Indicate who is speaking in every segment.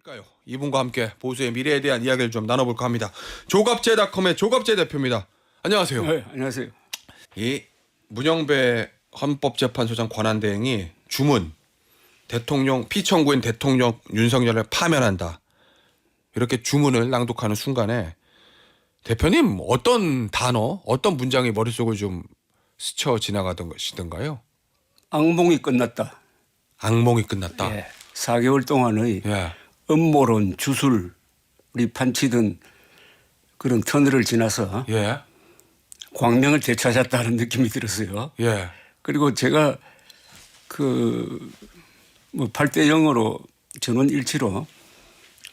Speaker 1: 까요? 이분과 함께 보수의 미래에 대한 이야기를 좀 나눠볼까 합니다. 조갑제닷컴의 조갑제 대표입니다. 안녕하세요.
Speaker 2: 네, 안녕하세요.
Speaker 1: 이 문영배 헌법재판소장 권한대행이 주문 대통령 피청구인 대통령 윤석열을 파면한다 이렇게 주문을 낭독하는 순간에 대표님 어떤 단어 어떤 문장이 머릿속을 좀 스쳐 지나가던 것이던가요?
Speaker 2: 악몽이 끝났다.
Speaker 1: 악몽이 끝났다.
Speaker 2: 예, 4개월 동안의
Speaker 1: 예.
Speaker 2: 음모론, 주술이 판치던 그런 터널을 지나서
Speaker 1: 예.
Speaker 2: 광명을 되찾았다는 느낌이 들었어요.
Speaker 1: 예.
Speaker 2: 그리고 제가 뭐 8대 0으로 전원 일치로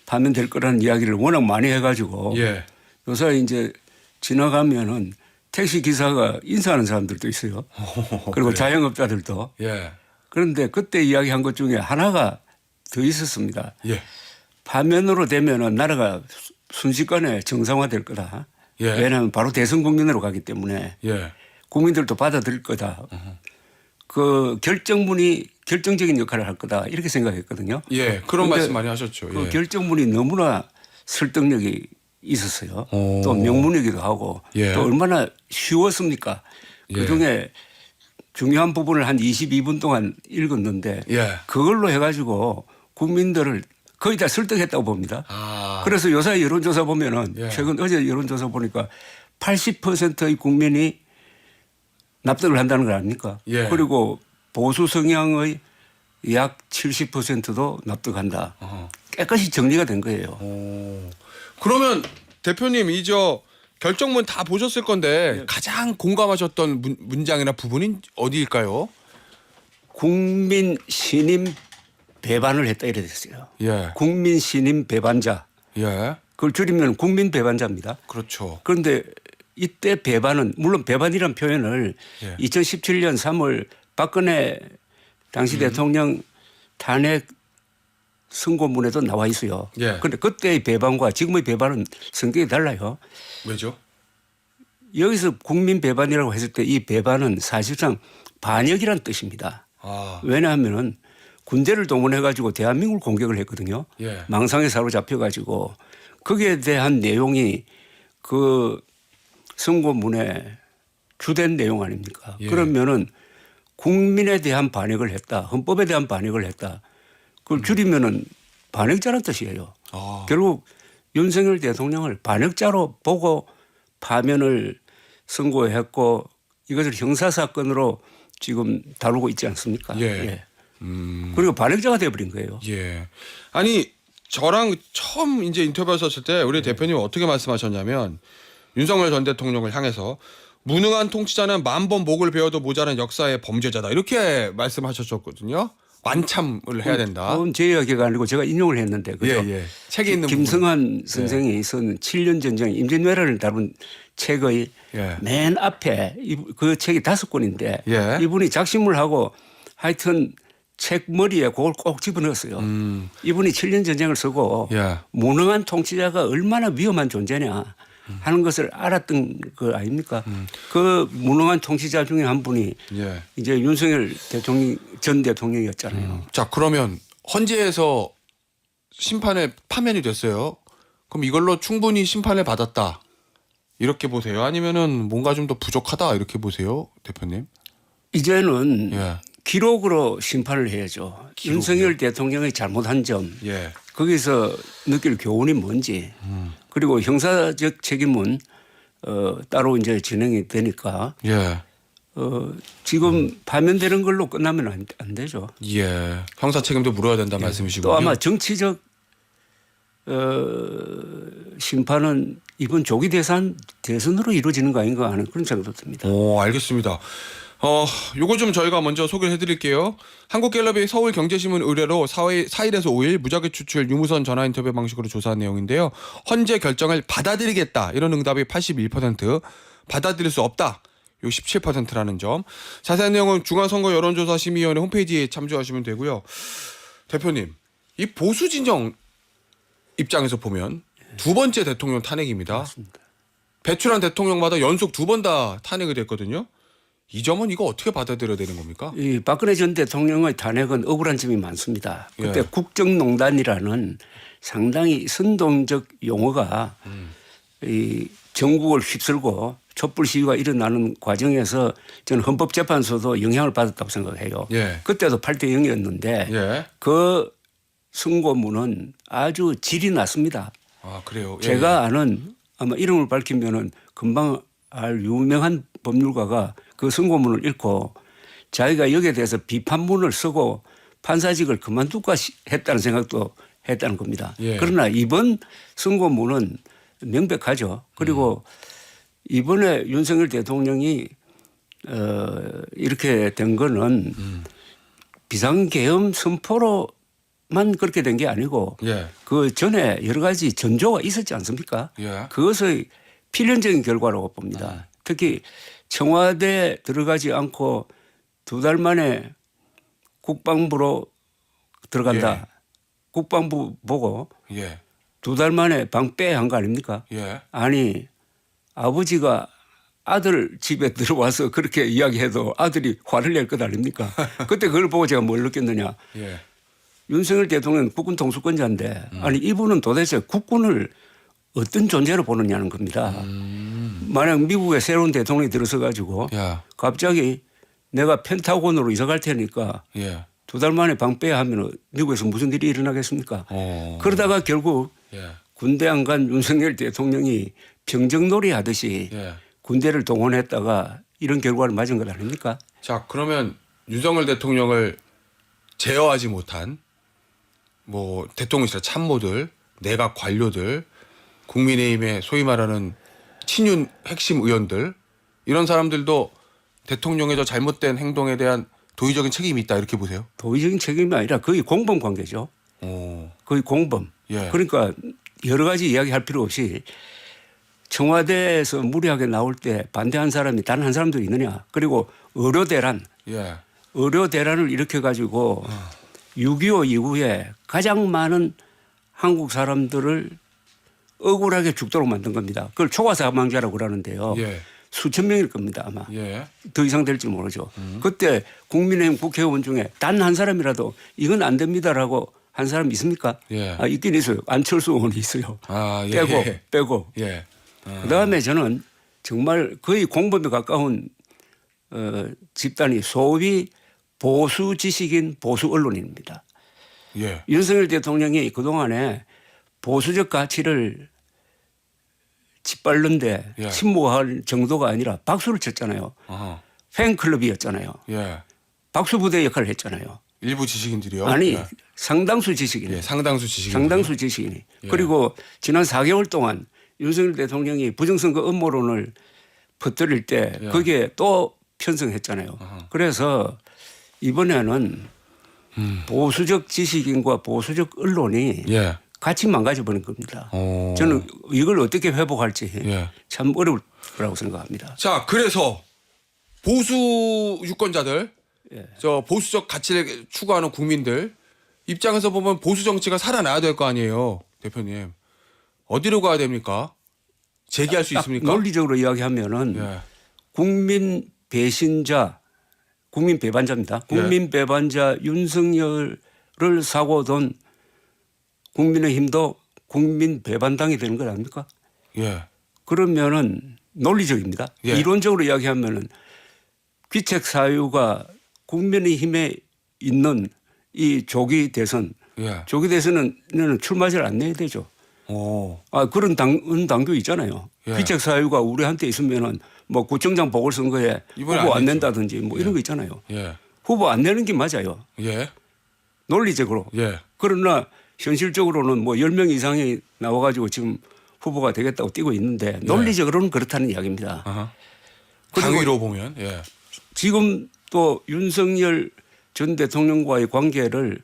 Speaker 2: 파면될 거라는 이야기를 워낙 많이 해가지고
Speaker 1: 예.
Speaker 2: 요새 이제 지나가면은 택시 기사가 인사하는 사람들도 있어요. 그리고
Speaker 1: 그래요?
Speaker 2: 자영업자들도.
Speaker 1: 예.
Speaker 2: 그런데 그때 이야기한 것 중에 하나가 더 있었습니다.
Speaker 1: 예.
Speaker 2: 파면으로 되면은 나라가 순식간에 정상화될 거다.
Speaker 1: 예.
Speaker 2: 왜냐하면 바로 대선 국민으로 가기 때문에
Speaker 1: 예.
Speaker 2: 국민들도 받아들일 거다. 그 결정문이 결정적인 역할을 할 거다. 이렇게 생각했거든요.
Speaker 1: 예. 그런
Speaker 2: 근데
Speaker 1: 말씀 많이 하셨죠.
Speaker 2: 그
Speaker 1: 예.
Speaker 2: 결정문이 너무나 설득력이 있었어요.
Speaker 1: 오.
Speaker 2: 또 명문이기도 하고
Speaker 1: 예.
Speaker 2: 또 얼마나 쉬웠습니까?
Speaker 1: 예.
Speaker 2: 그중에 중요한 부분을 한 22분 동안 읽었는데
Speaker 1: 예.
Speaker 2: 그걸로 해가지고 국민들을 거의 다 설득했다고 봅니다.
Speaker 1: 아.
Speaker 2: 그래서 요새 여론조사 보면은
Speaker 1: 예.
Speaker 2: 최근 어제 여론조사 보니까 80%의 국민이 납득을 한다는 거 아닙니까?
Speaker 1: 예.
Speaker 2: 그리고 보수 성향의 약 70%도 납득한다. 깨끗이 정리가 된 거예요.
Speaker 1: 오. 그러면 대표님 이 저 결정문 다 보셨을 건데 가장 공감하셨던 문장이나 부분이 어디일까요?
Speaker 2: 국민 신임 배반을 했다 이래 됐어요.
Speaker 1: 예.
Speaker 2: 국민 신임 배반자.
Speaker 1: 예.
Speaker 2: 그걸 줄이면 국민 배반자입니다.
Speaker 1: 그렇죠.
Speaker 2: 그런데 이때 배반은 물론 배반이란 표현을
Speaker 1: 예.
Speaker 2: 2017년 3월 박근혜 당시 대통령 탄핵 선고문에도 나와 있어요.
Speaker 1: 예.
Speaker 2: 그런데 그때의 배반과 지금의 배반은 성격이 달라요.
Speaker 1: 왜죠?
Speaker 2: 여기서 국민 배반이라고 했을 때 이 배반은 사실상 반역이란 뜻입니다.
Speaker 1: 아.
Speaker 2: 왜냐하면 군대를 동원해 가지고 대한민국을 공격을 했거든요.
Speaker 1: 예.
Speaker 2: 망상에 사로잡혀 가지고 거기에 대한 내용이 그 선고문의 주된 내용 아닙니까?
Speaker 1: 예.
Speaker 2: 그러면은 국민에 대한 반역을 했다. 헌법에 대한 반역을 했다. 그걸 줄이면은 반역자란 뜻이에요.
Speaker 1: 아.
Speaker 2: 결국 윤석열 대통령을 반역자로 보고 파면을 선고했고 이것을 형사사건으로 지금 다루고 있지 않습니까?
Speaker 1: 예.
Speaker 2: 그리고 반역자가 되어버린 거예요.
Speaker 1: 예. 아니 저랑 처음 이제 인터뷰 하셨을 때 우리 대표님 어떻게 말씀하셨냐면 윤석열 전 대통령을 향해서 무능한 통치자는 10,000번 목을 베어도 모자란 역사의 범죄자다 이렇게 말씀하셨거든요. 완참을 해야 된다.
Speaker 2: 그건 제 이야기가 아니고 제가 인용을 했는데 그죠?
Speaker 1: 예. 책에 있는
Speaker 2: 김성한 선생이 쓴 7년 전쟁 임진왜란을 다룬 책의
Speaker 1: 예.
Speaker 2: 맨 앞에 그 책이 5권인데
Speaker 1: 예.
Speaker 2: 이분이 작심을 하고 하여튼 책 머리에 그걸 꼭 집어넣었어요. 이분이 7년 전쟁을 쓰고
Speaker 1: 예.
Speaker 2: 무능한 통치자가 얼마나 위험한 존재냐 하는 것을 알았던 거 아닙니까? 그 무능한 통치자 중에 한 분이
Speaker 1: 예.
Speaker 2: 이제 윤석열 대통령 전 대통령이었잖아요.
Speaker 1: 자 그러면 헌재에서 심판에 파면이 됐어요. 그럼 이걸로 충분히 심판을 받았다 이렇게 보세요? 아니면은 뭔가 좀 더 부족하다 이렇게 보세요, 대표님?
Speaker 2: 이제는
Speaker 1: 예.
Speaker 2: 기록으로 심판을 해야죠. 윤석열 대통령의 잘못한 점
Speaker 1: 예.
Speaker 2: 거기서 느낄 교훈이 뭔지 그리고 형사적 책임은 따로 이제 진행이 되니까
Speaker 1: 예.
Speaker 2: 지금 파면되는 걸로 끝나면 안 되죠.
Speaker 1: 예. 형사 책임도 물어야 된다 말씀이시고요.
Speaker 2: 또 아마 정치적 심판은 이번 조기 대선으로 이루어지는 거 아닌가 하는 그런 생각도 듭니다.
Speaker 1: 오, 알겠습니다. 요거 좀 저희가 먼저 소개를 해드릴게요. 한국갤럽이 서울경제신문 의뢰로 4일에서 5일 무작위 추출 유무선 전화 인터뷰 방식으로 조사한 내용인데요. 헌재 결정을 받아들이겠다 이런 응답이 81%, 받아들일 수 없다 요 17%라는 점. 자세한 내용은 중앙선거여론조사심의위원회 홈페이지에 참조하시면 되고요. 대표님, 이 보수 진영 입장에서 보면 두 번째 대통령 탄핵입니다.
Speaker 2: 맞습니다.
Speaker 1: 배출한 대통령마다 연속 2번 다 탄핵이 됐거든요. 이 점은 이거 어떻게 받아들여야 되는 겁니까?
Speaker 2: 이 박근혜 전 대통령의 탄핵은 억울한 점이 많습니다. 그때
Speaker 1: 예.
Speaker 2: 국정농단이라는 상당히 선동적 용어가 이 전국을 휩쓸고 촛불 시위가 일어나는 과정에서 저는 헌법재판소도 영향을 받았다고 생각해요.
Speaker 1: 예.
Speaker 2: 그때도 8대 0이었는데
Speaker 1: 예.
Speaker 2: 그 선고문은 아주 질이 났습니다.
Speaker 1: 아, 그래요. 예.
Speaker 2: 제가 아는 아마 이름을 밝히면은 금방 알 유명한 법률가가 그 선고문을 읽고 자기가 여기에 대해서 비판문을 쓰고 판사직을 그만둘까 했다는 생각도 했다는 겁니다.
Speaker 1: 예.
Speaker 2: 그러나 이번 선고문은 명백하죠. 그리고 이번에 윤석열 대통령이 이렇게 된 거는 비상계엄 선포로만 그렇게 된 게 아니고
Speaker 1: 예.
Speaker 2: 그 전에 여러 가지 전조가 있었지 않습니까?
Speaker 1: 예.
Speaker 2: 그것의 필연적인 결과라고 봅니다. 특히 청와대에 들어가지 않고 2달 만에 국방부로 들어간다.
Speaker 1: 예.
Speaker 2: 국방부 보고
Speaker 1: 예.
Speaker 2: 2달 만에 방 빼야 한 거 아닙니까?
Speaker 1: 예.
Speaker 2: 아니 아버지가 아들 집에 들어와서 그렇게 이야기해도 아들이 화를 낼 것 아닙니까? 그때 그걸 보고 제가 뭘 느꼈느냐.
Speaker 1: 예.
Speaker 2: 윤석열 대통령은 국군 통수권자인데 아니 이분은 도대체 국군을 어떤 존재로 보느냐는 겁니다. 만약 미국에 새로운 대통령이 들어서 가지고
Speaker 1: 야.
Speaker 2: 갑자기 내가 펜타곤으로 이사 갈 테니까
Speaker 1: 예.
Speaker 2: 2달 만에 방 빼야 하면 미국에서 무슨 일이 일어나겠습니까? 그러다가 결국
Speaker 1: 예.
Speaker 2: 군대 안 간 윤석열 대통령이 병정놀이 하듯이
Speaker 1: 예.
Speaker 2: 군대를 동원했다가 이런 결과를 맞은 것 아닙니까?
Speaker 1: 자, 그러면 윤석열 대통령을 제어하지 못한 뭐 대통령실 참모들, 내각 관료들, 국민의힘의 소위 말하는 친윤 핵심 의원들 이런 사람들도 대통령의 저 잘못된 행동에 대한 도의적인 책임이 있다 이렇게 보세요?
Speaker 2: 도의적인 책임이 아니라 거의 공범 관계죠.
Speaker 1: 오.
Speaker 2: 거의 공범.
Speaker 1: 예.
Speaker 2: 그러니까 여러 가지 이야기할 필요 없이 청와대에서 무리하게 나올 때 반대한 사람이 단 한 사람도 있느냐. 그리고 의료대란.
Speaker 1: 예.
Speaker 2: 의료대란을 일으켜 가지고 6.25 이후에 가장 많은 한국 사람들을 억울하게 죽도록 만든 겁니다. 그걸 초과 사망자라고 그러는데요.
Speaker 1: 예.
Speaker 2: 수천 명일 겁니다 아마.
Speaker 1: 예.
Speaker 2: 더 이상 될지 모르죠. 그때 국민의힘 국회의원 중에 단 한 사람이라도 이건 안 됩니다라고 한 사람 있습니까?
Speaker 1: 예.
Speaker 2: 아, 있긴 있어요. 안철수 의원이 있어요.
Speaker 1: 아, 예.
Speaker 2: 빼고.
Speaker 1: 예.
Speaker 2: 그다음에 저는 정말 거의 공범에 가까운 집단이 소위 보수 지식인 보수 언론인입니다.
Speaker 1: 예.
Speaker 2: 윤석열 대통령이 그동안에 보수적 가치를 짓밟는데
Speaker 1: 예.
Speaker 2: 침묵할 정도가 아니라 박수를 쳤잖아요.
Speaker 1: 어허.
Speaker 2: 팬클럽이었잖아요.
Speaker 1: 예.
Speaker 2: 박수부대 역할을 했잖아요.
Speaker 1: 일부 지식인들이요.
Speaker 2: 아니
Speaker 1: 예.
Speaker 2: 상당수 지식인.
Speaker 1: 예. 상당수 지식인.
Speaker 2: 상당수 지식인이.
Speaker 1: 예.
Speaker 2: 그리고 지난 4개월 동안 윤석열 대통령이 부정선거 음모론을 퍼뜨릴 때
Speaker 1: 예.
Speaker 2: 거기에 또 편성했잖아요. 그래서 이번에는 보수적 지식인과 보수적 언론이
Speaker 1: 예.
Speaker 2: 같이 망가져버린 겁니다.
Speaker 1: 오.
Speaker 2: 저는 이걸 어떻게 회복할지
Speaker 1: 예.
Speaker 2: 참 어려울 거라고 생각합니다.
Speaker 1: 자, 그래서 보수 유권자들,
Speaker 2: 예.
Speaker 1: 저 보수적 가치를 추구하는 국민들 입장에서 보면 보수 정치가 살아나야 될 거 아니에요, 대표님. 어디로 가야 됩니까? 재기할 수
Speaker 2: 딱
Speaker 1: 있습니까?
Speaker 2: 논리적으로 이야기하면은
Speaker 1: 예.
Speaker 2: 국민 배신자, 국민 배반자입니다. 국민 배반자 윤석열을 사고 돈 국민의힘도 국민 배반당이 되는 것 아닙니까?
Speaker 1: 예.
Speaker 2: 그러면은 논리적입니다.
Speaker 1: 예.
Speaker 2: 이론적으로 이야기하면은 귀책 사유가 국민의힘에 있는 이 조기 대선,
Speaker 1: 예.
Speaker 2: 조기 대선은 출마제를 안 내야 되죠.
Speaker 1: 오.
Speaker 2: 아, 그런 당규 있잖아요.
Speaker 1: 예.
Speaker 2: 귀책 사유가 우리한테 있으면은 뭐 구청장 보궐선거에
Speaker 1: 이번에
Speaker 2: 후보
Speaker 1: 안
Speaker 2: 안
Speaker 1: 냈죠.
Speaker 2: 낸다든지 뭐 이런 거 있잖아요.
Speaker 1: 예.
Speaker 2: 후보 안 내는 게 맞아요.
Speaker 1: 예.
Speaker 2: 논리적으로.
Speaker 1: 예.
Speaker 2: 그러나 현실적으로는 뭐 10명 이상이 나와가지고 지금 후보가 되겠다고 뛰고 있는데 논리적으로는 그렇다는 이야기입니다.
Speaker 1: 아하.
Speaker 2: 그리고
Speaker 1: 당위로 보면 예.
Speaker 2: 지금 또 윤석열 전 대통령과의 관계를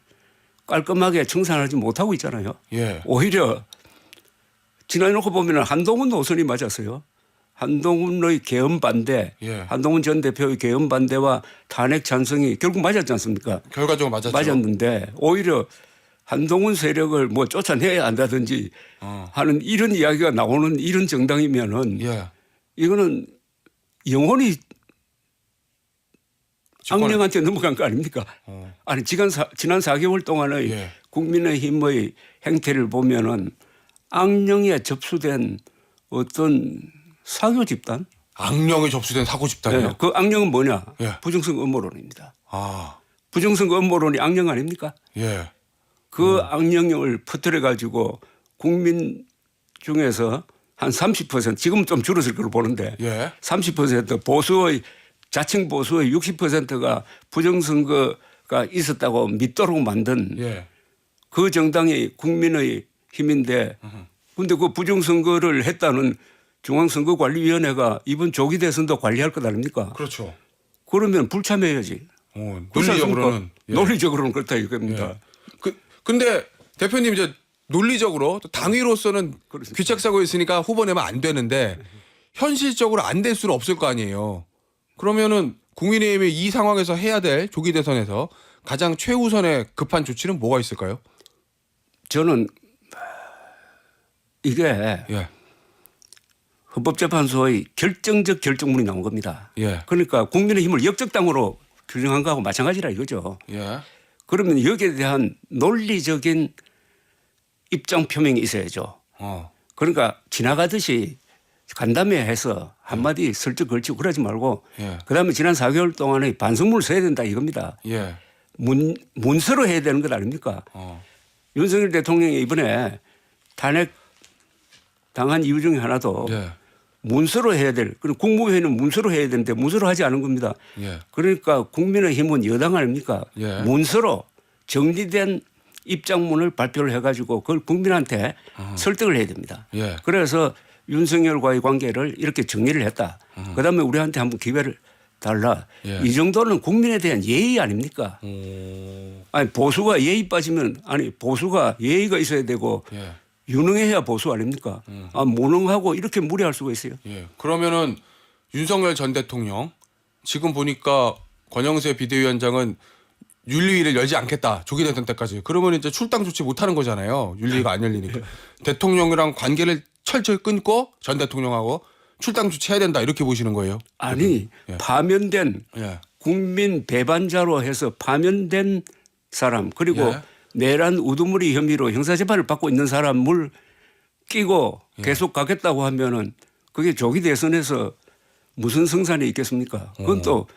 Speaker 2: 깔끔하게 청산하지 못하고 있잖아요.
Speaker 1: 예.
Speaker 2: 오히려 지난해 놓고 보면 한동훈 노선이 맞았어요. 한동훈의 계엄 반대,
Speaker 1: 예.
Speaker 2: 한동훈 전 대표의 계엄 반대와 탄핵 찬성이 결국 맞았지 않습니까?
Speaker 1: 결과적으로 맞았죠.
Speaker 2: 맞았는데 오히려 한동훈 세력을 뭐 쫓아내야 한다든지 하는 이런 이야기가 나오는 이런 정당이면은
Speaker 1: 예.
Speaker 2: 이거는 영원히 악령한테 넘어간 거 아닙니까? 아니 지난 4개월 동안의
Speaker 1: 예.
Speaker 2: 국민의힘의 행태를 보면은 악령에 접수된 어떤 사교 집단?
Speaker 1: 악령에 접수된 사고 집단이요.
Speaker 2: 네, 그 악령은 뭐냐?
Speaker 1: 예.
Speaker 2: 부정선거 음모론입니다.
Speaker 1: 아,
Speaker 2: 부정선거 음모론이 악령 아닙니까?
Speaker 1: 예,
Speaker 2: 그 악령을 퍼뜨려 가지고 국민 중에서 한 30% 지금 좀 줄었을 걸로 보는데
Speaker 1: 예.
Speaker 2: 30% 보수의 자칭 보수의 60%가 부정선거가 있었다고 믿도록 만든
Speaker 1: 예.
Speaker 2: 그 정당이 국민의 힘인데 근데 그 부정선거를 했다는 중앙선거관리위원회가 이번 조기 대선도 관리할 것 아닙니까?
Speaker 1: 그렇죠.
Speaker 2: 그러면 불참해야지. 그렇지
Speaker 1: 논리적으로는
Speaker 2: 않습니까?
Speaker 1: 예.
Speaker 2: 논리적으로는 그렇다 이겁니다.
Speaker 1: 예. 근데 대표님 이제 논리적으로 또 당위로서는
Speaker 2: 그렇습니다.
Speaker 1: 귀책 사고 있으니까 후보 내면 안 되는데 현실적으로 안 될 수는 없을 거 아니에요. 그러면은 국민의힘이 이 상황에서 해야 될 조기 대선에서 가장 최우선의 급한 조치는 뭐가 있을까요?
Speaker 2: 저는 이게
Speaker 1: 예,
Speaker 2: 헌법재판소의 결정적 결정문이 나온 겁니다.
Speaker 1: 예,
Speaker 2: 그러니까 국민의힘을 역적당으로 규정한 거하고 마찬가지라 이거죠.
Speaker 1: 예,
Speaker 2: 그러면 여기에 대한 논리적인 입장 표명이 있어야죠. 그러니까 지나가듯이 간담회 해서 한마디 슬쩍 걸치고 그러지 말고
Speaker 1: 예.
Speaker 2: 그다음에 지난 4개월 동안에 반성문을 써야 된다 이겁니다.
Speaker 1: 예,
Speaker 2: 문서로 해야 되는 것 아닙니까? 윤석열 대통령이 이번에 탄핵 당한 이유 중에 하나도
Speaker 1: 예,
Speaker 2: 문서로 해야 될 그리고 국무회의는 문서로 해야 되는데 문서로 하지 않은 겁니다.
Speaker 1: 예.
Speaker 2: 그러니까 국민의힘은 여당 아닙니까?
Speaker 1: 예.
Speaker 2: 문서로 정리된 입장문을 발표를 해가지고 그걸 국민한테 설득을 해야 됩니다.
Speaker 1: 예.
Speaker 2: 그래서 윤석열과의 관계를 이렇게 정리를 했다. 그다음에 우리한테 한번 기회를 달라.
Speaker 1: 예.
Speaker 2: 이 정도는 국민에 대한 예의 아닙니까? 아니 보수가 예의 빠지면 아니 보수가 예의가 있어야 되고
Speaker 1: 예.
Speaker 2: 유능해야 보수 아닙니까? 아 무능하고 이렇게 무리할 수가 있어요.
Speaker 1: 예. 그러면은 윤석열 전 대통령 지금 보니까 권영세 비대위원장은 윤리위를 열지 않겠다. 조기 대선 때까지. 그러면 이제 출당 조치 못 하는 거잖아요. 윤리위가 안 열리니까. 대통령이랑 관계를 철저히 끊고 전 대통령하고 출당 조치해야 된다. 이렇게 보시는 거예요.
Speaker 2: 아니
Speaker 1: 예.
Speaker 2: 파면된
Speaker 1: 예.
Speaker 2: 국민 배반자로 해서 파면된 사람 그리고
Speaker 1: 예.
Speaker 2: 내란 우두머리 혐의로 형사재판을 받고 있는 사람을 끼고 계속 가겠다고 하면은 그게 조기 대선에서 무슨 성산이 있겠습니까? 그건 또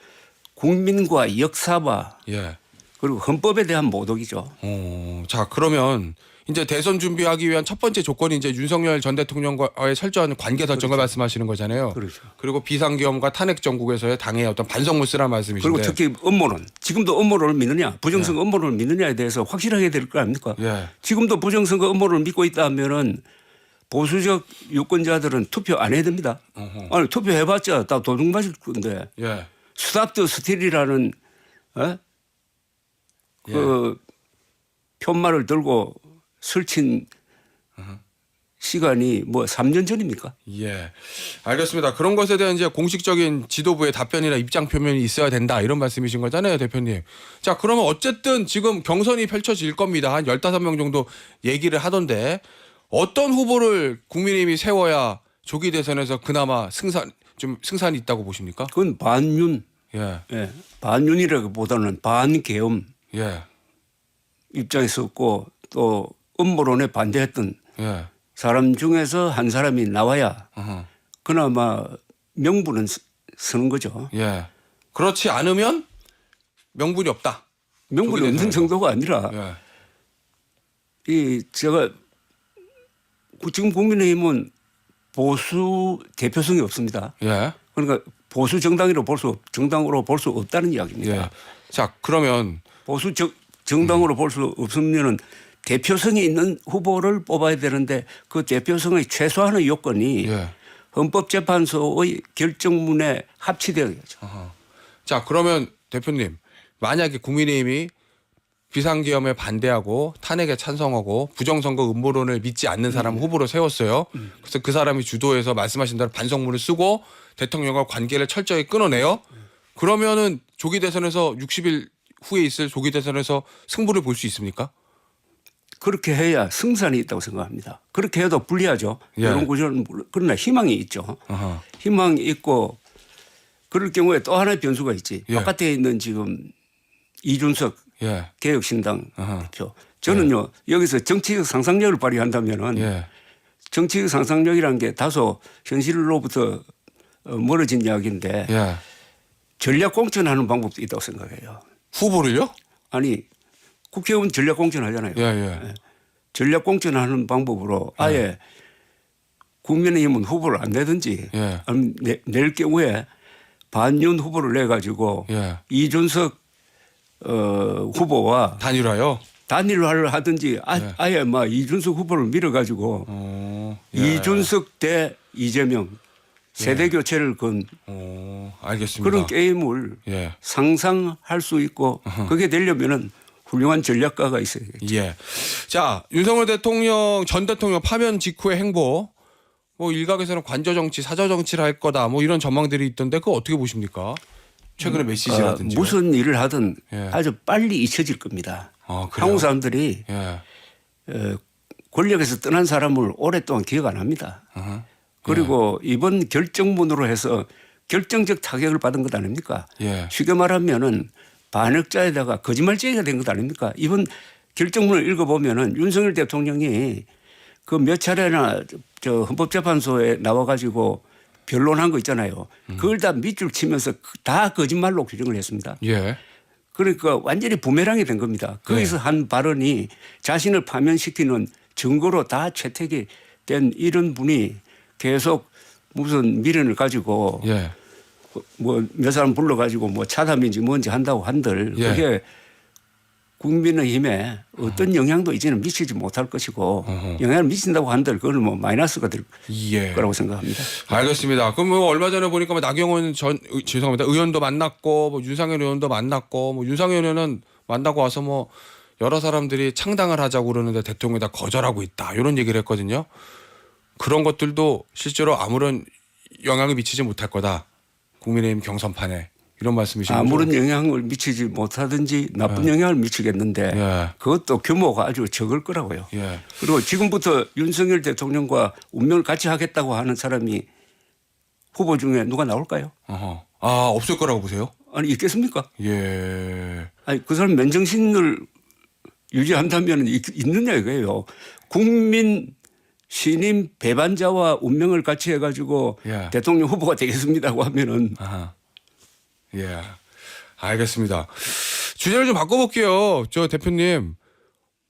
Speaker 2: 국민과 역사와
Speaker 1: 예.
Speaker 2: 그리고 헌법에 대한 모독이죠.
Speaker 1: 자, 그러면 이제 대선 준비하기 위한 첫 번째 조건이 이제 윤석열 전 대통령과의 철저한 관계 설정을 말씀하시는 거잖아요.
Speaker 2: 그렇죠.
Speaker 1: 그리고 비상계엄과 탄핵 정국에서의 당의 어떤 반성문 쓰라는 말씀이신데.
Speaker 2: 그리고 특히 업무론 지금도 업무론을 믿느냐 부정선거 업무론을 믿느냐에 대해서 확실하게 될 거 아닙니까?
Speaker 1: 예.
Speaker 2: 지금도 부정선거 업무론을 믿고 있다 하면은 보수적 유권자들은 투표 안 해야 됩니다. 아니 투표해봤자 다 도둑 맞을 건데
Speaker 1: 예.
Speaker 2: 스탑 더 스틸이라는 그 편말을 들고 설친 시간이 뭐 3년 전입니까?
Speaker 1: 예. 알겠습니다. 그런 것에 대한 이제 공식적인 지도부의 답변이나 입장 표명이 있어야 된다. 이런 말씀이신 거잖아요, 대표님. 자, 그러면 어쨌든 지금 경선이 펼쳐질 겁니다. 한 15명 정도 얘기를 하던데 어떤 후보를 국민의힘이 세워야 조기 대선에서 그나마 승산이 있다고 보십니까?
Speaker 2: 그건 반윤.
Speaker 1: 예.
Speaker 2: 예. 반윤이라기보다는 반계엄
Speaker 1: 예.
Speaker 2: 입장에 섰고 또 음모론에 반대했던
Speaker 1: 예.
Speaker 2: 사람 중에서 한 사람이 나와야
Speaker 1: 어허.
Speaker 2: 그나마 명분은 서는 거죠.
Speaker 1: 예. 그렇지 않으면 명분이 없다.
Speaker 2: 명분이
Speaker 1: 조기
Speaker 2: 없는
Speaker 1: 대선에서.
Speaker 2: 정도가 아니라
Speaker 1: 예.
Speaker 2: 이 제가 지금 국민의힘은 보수 대표성이 없습니다.
Speaker 1: 예.
Speaker 2: 그러니까 보수 정당으로 볼 수 없다는 이야기입니다.
Speaker 1: 예. 자, 그러면
Speaker 2: 보수 정당으로 볼 수 없으면은 대표성이 있는 후보를 뽑아야 되는데 그 대표성의 최소한의 요건이
Speaker 1: 예.
Speaker 2: 헌법재판소의 결정문에 합치되어야죠.
Speaker 1: 자, 그러면 대표님 만약에 국민의힘이 비상계엄에 반대하고 탄핵에 찬성하고 부정선거 음모론을 믿지 않는 사람 후보로 세웠어요. 그래서 그 사람이 주도해서 말씀하신 대로 반성문을 쓰고 대통령과 관계를 철저히 끊어내요. 그러면은 조기 대선에서 60일 후에 있을 조기 대선에서 승부를 볼 수 있습니까?
Speaker 2: 그렇게 해야 승산이 있다고 생각합니다. 그렇게 해도 불리하죠.
Speaker 1: 예.
Speaker 2: 이런 구조는 그러나 희망이 있죠.
Speaker 1: 아하.
Speaker 2: 희망이 있고 그럴 경우에 또 하나의 변수가 있지.
Speaker 1: 예.
Speaker 2: 바깥에 있는 지금 이준석
Speaker 1: 예.
Speaker 2: 개혁신당
Speaker 1: 아하.
Speaker 2: 대표. 저는요 여기서 정치적 상상력을 발휘한다면은
Speaker 1: 예.
Speaker 2: 정치적 상상력이라는 게 다소 현실로부터 멀어진 이야기인데
Speaker 1: 예.
Speaker 2: 전략 공천하는 방법도 있다고 생각해요.
Speaker 1: 후보를요?
Speaker 2: 아니 국회의원 전략 공천하잖아요.
Speaker 1: 예, 예.
Speaker 2: 전략 공천하는 방법으로 아예 국민의힘은 후보를 안 내든지
Speaker 1: 예.
Speaker 2: 아니면 낼 경우에 반윤 후보를 내 가지고
Speaker 1: 예.
Speaker 2: 이준석 후보와
Speaker 1: 단일화요?
Speaker 2: 단일화를 하든지
Speaker 1: 예.
Speaker 2: 아예 막 이준석 후보를 밀어 가지고
Speaker 1: 예.
Speaker 2: 이준석 대 이재명 세대 교체를 건
Speaker 1: 알겠습니다.
Speaker 2: 그런 게임을
Speaker 1: 예.
Speaker 2: 상상할 수 있고 그게 되려면은 훌륭한 전략가가 있어야겠죠.
Speaker 1: 예. 자, 윤석열 대통령 전 대통령 파면 직후의 행보 뭐 일각에서는 관저 정치, 사저 정치를 할 거다 뭐 이런 전망들이 있던데 그거 어떻게 보십니까? 최근에 메시지라든지
Speaker 2: 무슨 일을 하든
Speaker 1: 예.
Speaker 2: 아주 빨리 잊혀질 겁니다.
Speaker 1: 아, 그래요?
Speaker 2: 한국 사람들이
Speaker 1: 예.
Speaker 2: 권력에서 떠난 사람을 오랫동안 기억 안 합니다. 그리고 이번 결정문으로 해서 결정적 타격을 받은 것 아닙니까?
Speaker 1: 예.
Speaker 2: 쉽게 말하면은 반역자에다가 거짓말쟁이가 된 것 아닙니까? 이번 결정문을 읽어보면은 윤석열 대통령이 그 몇 차례나 저 헌법재판소에 나와가지고 변론한 거 있잖아요. 그걸 다 밑줄 치면서 다 거짓말로 규정을 했습니다.
Speaker 1: 예.
Speaker 2: 그러니까 완전히 부메랑이 된 겁니다. 거기서 한 발언이 자신을 파면시키는 증거로 다 채택이 된 이런 분이 계속 무슨 미련을 가지고
Speaker 1: 예.
Speaker 2: 뭐 몇 사람 불러가지고 뭐 차담인지 뭔지 한다고 한들
Speaker 1: 예.
Speaker 2: 그게 국민의힘에 어떤 영향도 이제는 미치지 못할 것이고 영향을 미친다고 한들 그걸 뭐 마이너스가 될
Speaker 1: 예.
Speaker 2: 거라고 생각합니다.
Speaker 1: 알겠습니다. 그럼 뭐 얼마 전에 보니까 뭐 나경원 죄송합니다. 의원도 만났고 뭐 윤상현 의원도 만났고 뭐 윤상현 의원은 만나고 와서 뭐 여러 사람들이 창당을 하자고 그러는데 대통령이 다 거절하고 있다. 이런 얘기를 했거든요. 그런 것들도 실제로 아무런 영향을 미치지 못할 거다. 국민의힘 경선판에 이런 말씀이신 거죠?
Speaker 2: 아무런 영향을 미치지 못하든지 나쁜 영향을 미치겠는데
Speaker 1: 예.
Speaker 2: 그것도 규모가 아주 적을 거라고요.
Speaker 1: 예.
Speaker 2: 그리고 지금부터 윤석열 대통령과 운명을 같이 하겠다고 하는 사람이 후보 중에 누가 나올까요?
Speaker 1: 어허. 아, 없을 거라고 보세요?
Speaker 2: 아니 있겠습니까?
Speaker 1: 예.
Speaker 2: 아니 그 사람 맨정신을 유지한다면 있느냐 이거예요. 국민 신임 배반자와 운명을 같이 해가지고
Speaker 1: 예.
Speaker 2: 대통령 후보가 되겠습니다고 하면은
Speaker 1: 아하. 예. 알겠습니다. 주제를 좀 바꿔볼게요. 저 대표님.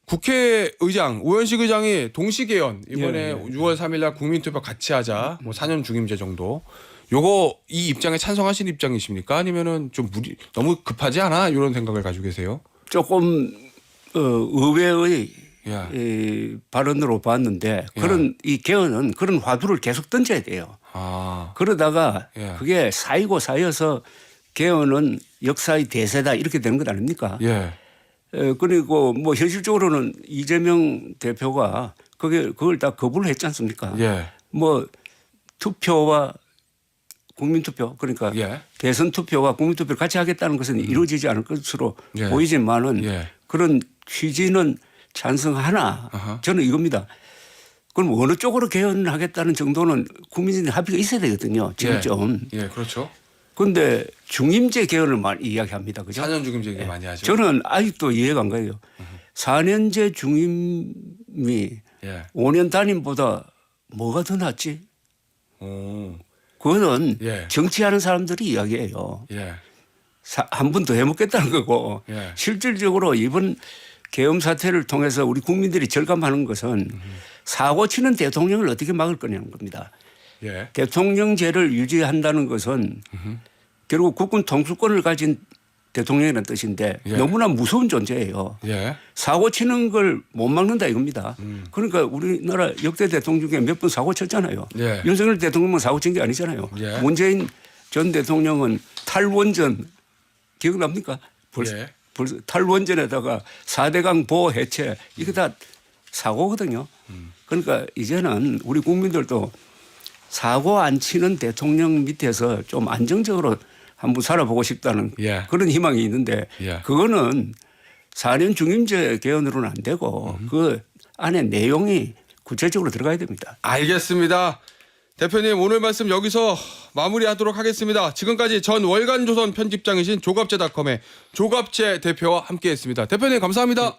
Speaker 1: 국회의장, 우현식 의장이 동시개헌 이번에
Speaker 2: 예.
Speaker 1: 6월 3일 날 국민투표 같이 하자. 뭐 4년 중임제 정도. 요거 이 입장에 찬성하신 입장이십니까? 아니면은 좀 너무 급하지 않아? 이런 생각을 가지고 계세요?
Speaker 2: 조금 의외의
Speaker 1: 예.
Speaker 2: 이 발언으로 봤는데 그런 이 개헌은 그런 화두를 계속 던져야 돼요.
Speaker 1: 아.
Speaker 2: 그러다가
Speaker 1: 예.
Speaker 2: 그게 쌓이고 쌓여서 개헌은 역사의 대세다 이렇게 되는 것 아닙니까?
Speaker 1: 예.
Speaker 2: 그리고 뭐 현실적으로는 이재명 대표가 그걸 다 거부를 했지 않습니까?
Speaker 1: 예.
Speaker 2: 뭐 투표와 국민투표 그러니까
Speaker 1: 예.
Speaker 2: 대선 투표와 국민투표를 같이 하겠다는 것은 이루어지지 않을 것으로
Speaker 1: 예.
Speaker 2: 보이지만은
Speaker 1: 예.
Speaker 2: 그런 취지는 찬성하나
Speaker 1: 아하.
Speaker 2: 저는 이겁니다. 그럼 어느 쪽으로 개헌하겠다는 정도는 국민적인 합의가 있어야 되거든요. 지금쯤.
Speaker 1: 예, 그렇죠.
Speaker 2: 그런데 중임제 개헌을 많이 이야기합니다. 그죠?
Speaker 1: 4년 중임제 얘기 많이 하죠.
Speaker 2: 저는 아직도 이해가 안 가요. 4년제 중임이
Speaker 1: 예.
Speaker 2: 5년 단임보다 뭐가 더 낫지?
Speaker 1: 오.
Speaker 2: 그거는
Speaker 1: 예.
Speaker 2: 정치하는 사람들이 이야기해요.
Speaker 1: 예.
Speaker 2: 한 번 더 해먹겠다는 거고
Speaker 1: 예.
Speaker 2: 실질적으로 이번 계엄 사태를 통해서 우리 국민들이 절감하는 것은 사고 치는 대통령을 어떻게 막을 거냐는 겁니다.
Speaker 1: 예.
Speaker 2: 대통령제를 유지한다는 것은 결국 국군 통수권을 가진 대통령이라는 뜻인데
Speaker 1: 예.
Speaker 2: 너무나 무서운 존재예요.
Speaker 1: 예.
Speaker 2: 사고 치는 걸 못 막는다 이겁니다. 그러니까 우리나라 역대 대통령 중에 몇 번 사고 쳤잖아요.
Speaker 1: 예.
Speaker 2: 윤석열 대통령은 사고 친 게 아니잖아요.
Speaker 1: 예.
Speaker 2: 문재인 전 대통령은 탈원전 기억납니까?
Speaker 1: 예.
Speaker 2: 벌써 탈원전에다가 4대강 보호 해체 이게 다 사고거든요. 그러니까 이제는 우리 국민들도 사고 안 치는 대통령 밑에서 좀 안정적으로 한번 살아보고 싶다는
Speaker 1: 예.
Speaker 2: 그런 희망이 있는데
Speaker 1: 예.
Speaker 2: 그거는 4년 중임제 개헌으로는 안 되고 그 안에 내용이 구체적으로 들어가야 됩니다.
Speaker 1: 알겠습니다. 대표님 오늘 말씀 여기서 마무리하도록 하겠습니다. 지금까지 전 월간조선 편집장이신 조갑제닷컴의 조갑제 대표와 함께했습니다. 대표님 감사합니다.